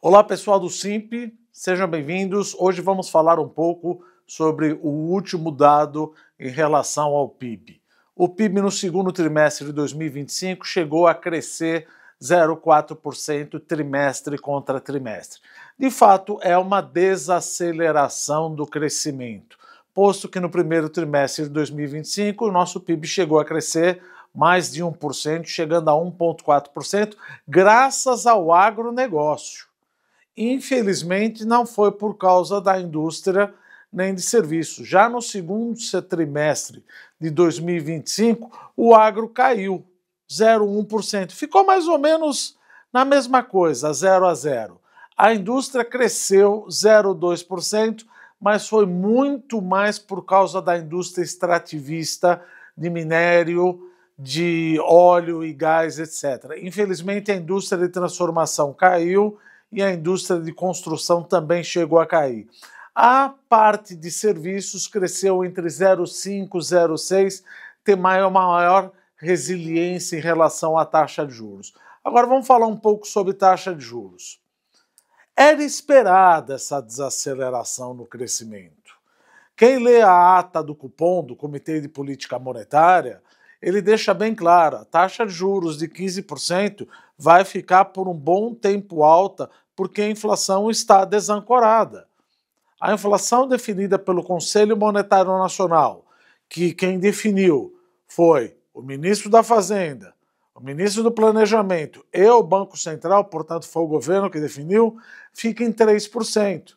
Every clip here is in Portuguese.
Olá pessoal do Simp, sejam bem-vindos. Hoje vamos falar um pouco sobre o último dado em relação ao PIB. O PIB no segundo trimestre de 2025 chegou a crescer 0,4% trimestre contra trimestre. De fato, é uma desaceleração do crescimento, posto que no primeiro trimestre de 2025 o nosso PIB chegou a crescer mais de 1%, chegando a 1,4%, graças ao agronegócio. Infelizmente, não foi por causa da indústria nem de serviços. Já no segundo trimestre de 2025, o agro caiu 0,1%. Ficou mais ou menos na mesma coisa, 0 a 0. A indústria cresceu 0,2%, mas foi muito mais por causa da indústria extrativista de minério, de óleo e gás, etc. Infelizmente, a indústria de transformação caiu e a indústria de construção também chegou a cair. A parte de serviços cresceu entre 0,5% e 0,6%, tem uma maior resiliência em relação à taxa de juros. Agora vamos falar um pouco sobre taxa de juros. Era esperada essa desaceleração no crescimento. Quem lê a ata do cupom do Comitê de Política Monetária, ele deixa bem claro, a taxa de juros de 15% vai ficar por um bom tempo alta, porque a inflação está desancorada. A inflação definida pelo Conselho Monetário Nacional, que quem definiu foi o ministro da Fazenda, o ministro do Planejamento e o Banco Central, portanto foi o governo que definiu, fica em 3%.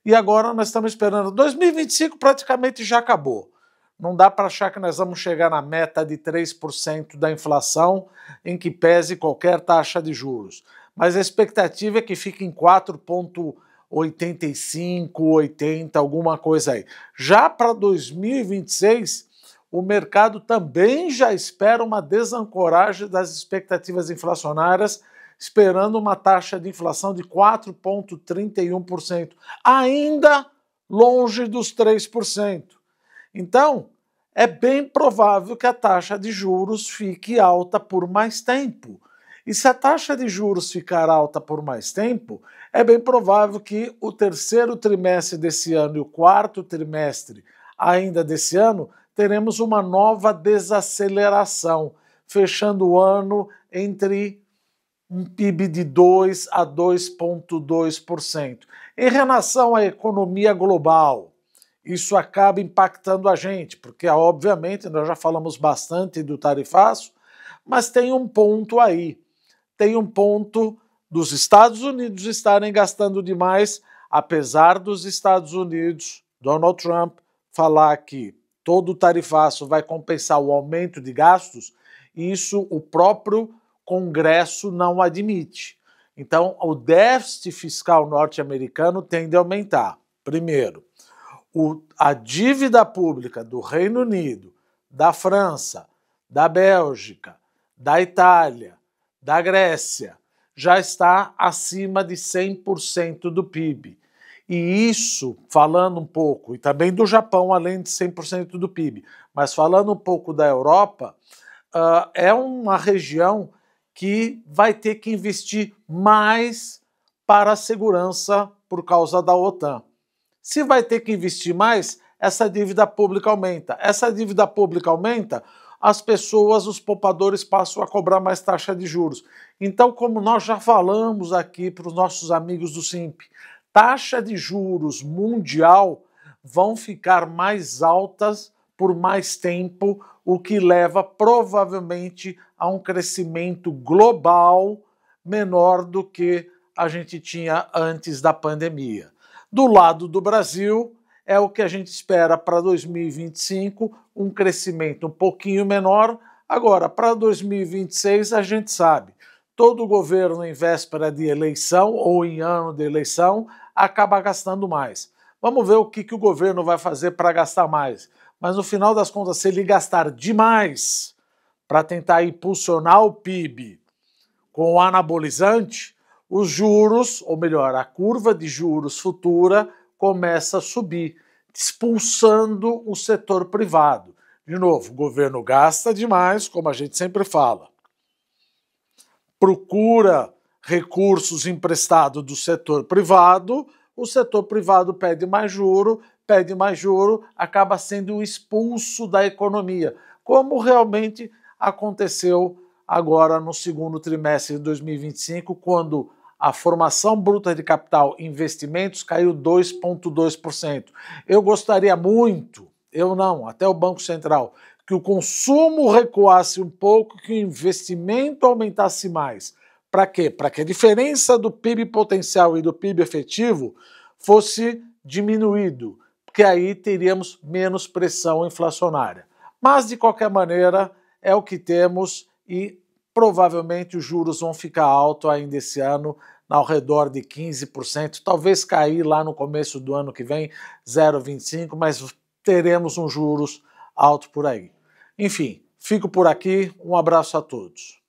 E agora nós estamos esperando, 2025 praticamente já acabou. Não dá para achar que nós vamos chegar na meta de 3% da inflação em que pese qualquer taxa de juros. Mas a expectativa é que fique em 4,85, 80, alguma coisa aí. Já para 2026, o mercado também já espera uma desancoragem das expectativas inflacionárias, esperando uma taxa de inflação de 4,31%, ainda longe dos 3%. Então, é bem provável que a taxa de juros fique alta por mais tempo. E se a taxa de juros ficar alta por mais tempo, é bem provável que o terceiro trimestre desse ano e o quarto trimestre ainda desse ano, teremos uma nova desaceleração, fechando o ano entre um PIB de 2 a 2,2%. Em relação à economia global, isso acaba impactando a gente, porque obviamente nós já falamos bastante do tarifaço, mas tem um ponto aí. Tem um ponto dos Estados Unidos estarem gastando demais, apesar dos Estados Unidos, Donald Trump, falar que todo o tarifaço vai compensar o aumento de gastos, isso o próprio Congresso não admite. Então, o déficit fiscal norte-americano tende a aumentar. Primeiro, a dívida pública do Reino Unido, da França, da Bélgica, da Itália, da Grécia, já está acima de 100% do PIB. E isso, falando um pouco, e também do Japão, além de 100% do PIB, mas falando um pouco da Europa, é uma região que vai ter que investir mais para a segurança por causa da OTAN. Se vai ter que investir mais, essa dívida pública aumenta. Essa dívida pública aumenta, as pessoas, os poupadores passam a cobrar mais taxa de juros. Então, como nós já falamos aqui para os nossos amigos do Simp, taxa de juros mundial vão ficar mais altas por mais tempo, o que leva provavelmente a um crescimento global menor do que a gente tinha antes da pandemia. Do lado do Brasil, é o que a gente espera para 2025, um crescimento um pouquinho menor. Agora, para 2026, a gente sabe, todo governo em véspera de eleição ou em ano de eleição acaba gastando mais. Vamos ver o que o governo vai fazer para gastar mais. Mas no final das contas, se ele gastar demais para tentar impulsionar o PIB com o anabolizante, os juros, ou melhor, a curva de juros futura começa a subir, expulsando o setor privado. De novo, o governo gasta demais, como a gente sempre fala. Procura recursos emprestados do setor privado, o setor privado pede mais juro, acaba sendo expulso da economia, como realmente aconteceu agora no segundo trimestre de 2025, quando a formação bruta de capital e investimentos caiu 2,2%. Eu gostaria muito, eu não, até o Banco Central, que o consumo recuasse um pouco, que o investimento aumentasse mais. Para quê? Para que a diferença do PIB potencial e do PIB efetivo fosse diminuído, porque aí teríamos menos pressão inflacionária. Mas, de qualquer maneira, é o que temos e provavelmente os juros vão ficar altos ainda esse ano, ao redor de 15%, talvez cair lá no começo do ano que vem, 0,25%, mas teremos um juros alto por aí. Enfim, fico por aqui, um abraço a todos.